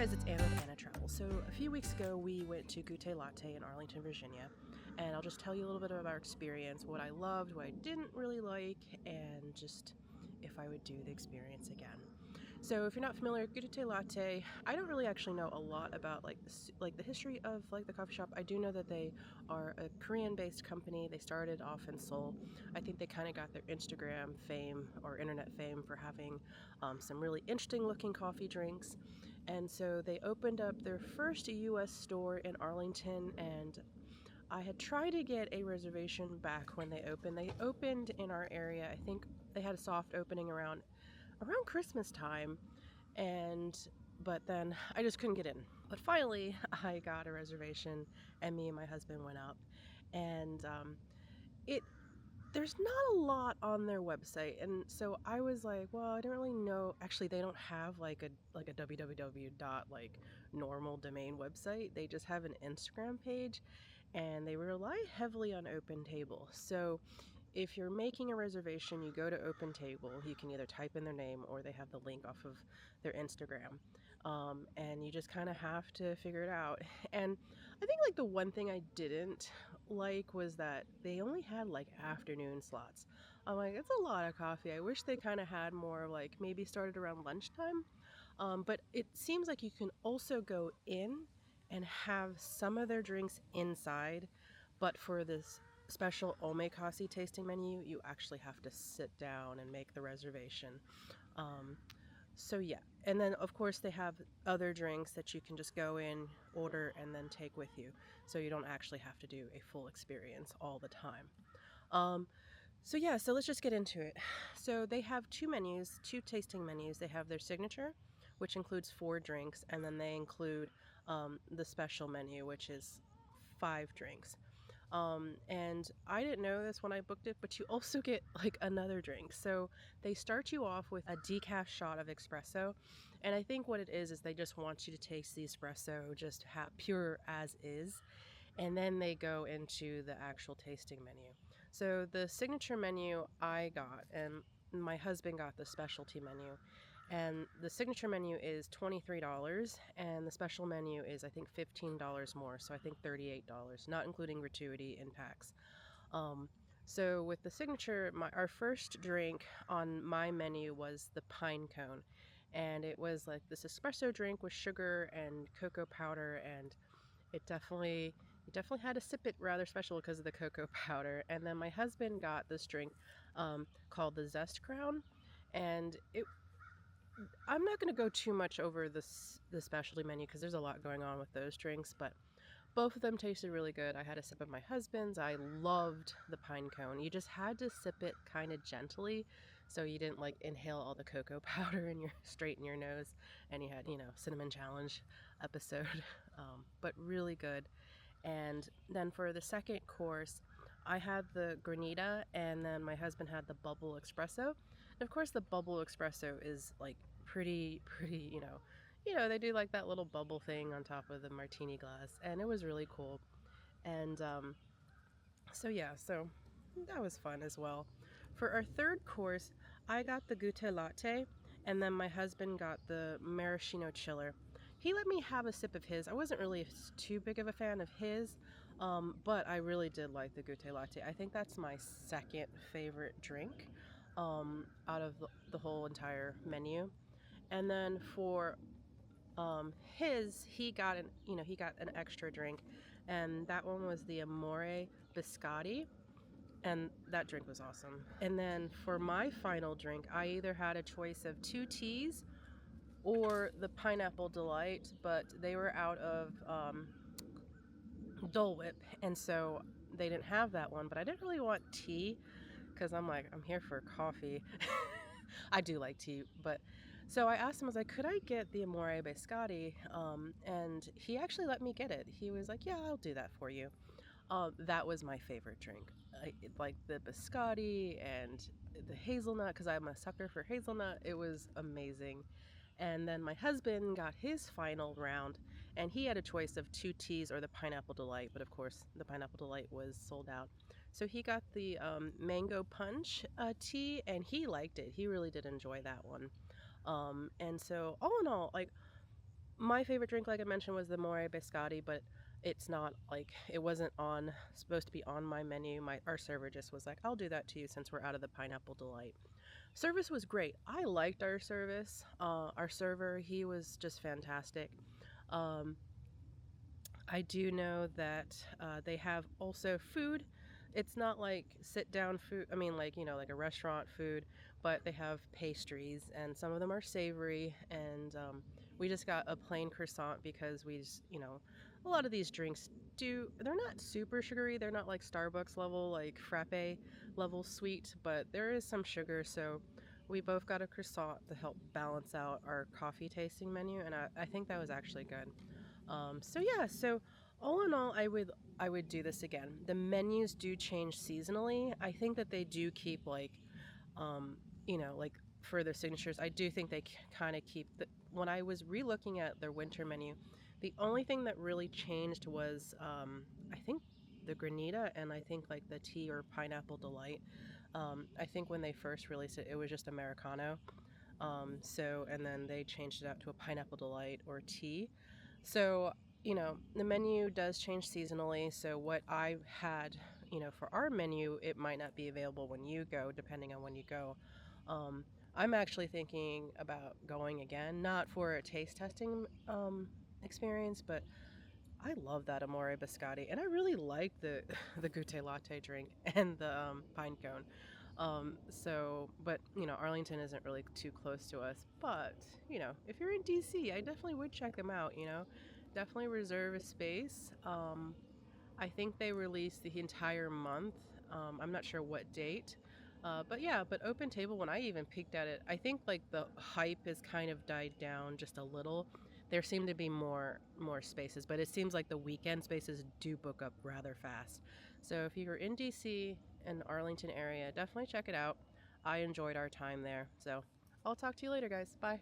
guys, it's Anna with Anna Travel. So a few weeks ago we went to Goutte Latte in Arlington, Virginia, and I'll just tell you a little bit about our experience, what I loved, what I didn't really like, and just if I would do the experience again. So if you're not familiar with Goutte Latte, I don't really actually know a lot about the history of the coffee shop. I do know that they are a Korean-based company. They started off in Seoul. I think they kind of got their Instagram fame or internet fame for having some really interesting looking coffee drinks. And so they opened up their first US store in Arlington, and I had tried to get a reservation back when they opened. They opened in our area. I think they had a soft opening around Christmas time, but then I just couldn't get in. But finally, I got a reservation, and me and my husband went up, and it there's not a lot on their website, and so I was like, well, I don't really know. Actually, they don't have like a www dot normal domain website. They just have an Instagram page, and they rely heavily on OpenTable. So if you're making a reservation, you go to OpenTable. You can either type in their name or they have the link off of their Instagram, and you just kind of have to figure it out. And I think the one thing I didn't like was that they only had afternoon slots. I'm like, it's a lot of coffee. I wish they kind of had more maybe started around lunchtime. But it seems like you can also go in and have some of their drinks inside, but for this special omakase tasting menu, you actually have to sit down and make the reservation. Um, so yeah, and then of course they have other drinks that you can just go in, order, and then take with you. So you don't actually have to do a full experience all the time. Um, so yeah, so let's just get into it. So they have two tasting menus. They have their signature, which includes 4 drinks, and then they include the special menu, which is 5 drinks. And I didn't know this when I booked it, but you also get another drink. So they start you off with a decaf shot of espresso. And I think what it is they just want you to taste the espresso just pure as is. And then they go into the actual tasting menu. So the signature menu I got, and my husband got the specialty menu. And the signature menu is $23, and the special menu is, I think, $15 more. So I think $38, not including gratuity and tax. So with the signature, our first drink on my menu was the pine cone. And it was like this espresso drink with sugar and cocoa powder, and it definitely had to sip it rather special because of the cocoa powder. And then my husband got this drink called the Zest Crown, and I'm not going to go too much over the specialty menu because there's a lot going on with those drinks, but both of them tasted really good. I had a sip of my husband's. I loved the pine cone. You just had to sip it kind of gently so you didn't inhale all the cocoa powder straight in your nose, and you had, cinnamon challenge episode. But really good. And then for the second course, I had the granita, and then my husband had the bubble espresso. And of course, the bubble espresso is pretty, they do that little bubble thing on top of the martini glass, and it was really cool. And so yeah, so that was fun as well. For our third course, I got the Goutte Latte, and then my husband got the maraschino chiller. He let me have a sip of his. I wasn't really too big of a fan of his, but I really did like the Goutte Latte. I think that's my second favorite drink out of the whole entire menu. And then for he got an extra drink, and that one was the Amore Biscotti, and that drink was awesome. And then for my final drink, I either had a choice of 2 teas or the Pineapple Delight, but they were out of Dole Whip, and so they didn't have that one. But I didn't really want tea because I'm here for coffee. I do like tea, but so I asked him, I was like, could I get the Amore Biscotti? And he actually let me get it. He was like, yeah, I'll do that for you. That was my favorite drink. Like the biscotti and the hazelnut, because I'm a sucker for hazelnut. It was amazing. And then my husband got his final round, and he had a choice of 2 teas or the Pineapple Delight, but of course the Pineapple Delight was sold out. So he got the mango punch tea, and he liked it. He really did enjoy that one. And so all in all, My favorite drink, like I mentioned, was the More Biscotti, but it's not like it wasn't on supposed to be on my menu. Our server just was like, "I'll do that to you since we're out of the Pineapple Delight." Service was great. I liked our service. Our server, he was just fantastic. Um, I do know that they have also food. It's not like sit down food, I mean, like, like a restaurant food, but they have pastries and some of them are savory. And we just got a plain croissant because a lot of these drinks they're not super sugary. They're not like Starbucks level, like frappe level sweet, but there is some sugar. So we both got a croissant to help balance out our coffee tasting menu. And I think that was actually good. So yeah, so all in all, I would do this again. The menus do change seasonally. I think that they do keep like, um, like for their signatures. I do think they kind of keep the. When I was relooking at their winter menu, the only thing that really changed was I think the granita and I think like the tea or pineapple delight. I think when they first released it, it was just Americano. And then they changed it out to a pineapple delight or tea. So, the menu does change seasonally. So, what I had, for our menu, it might not be available when you go, depending on when you go. Um, I'm actually thinking about going again, not for a taste testing experience, but I love that Amore Biscotti, and I really like the the Goutte Latte drink and the pine cone. But Arlington isn't really too close to us. But if you're in DC, I definitely would check them out. Definitely reserve a space. I think they release the entire month. I'm not sure what date. But yeah, but Open Table, when I even peeked at it, I think like the hype has kind of died down just a little. There seem to be more spaces, but it seems like the weekend spaces do book up rather fast. So if you're in DC and Arlington area, definitely check it out. I enjoyed our time there. So I'll talk to you later, guys. Bye.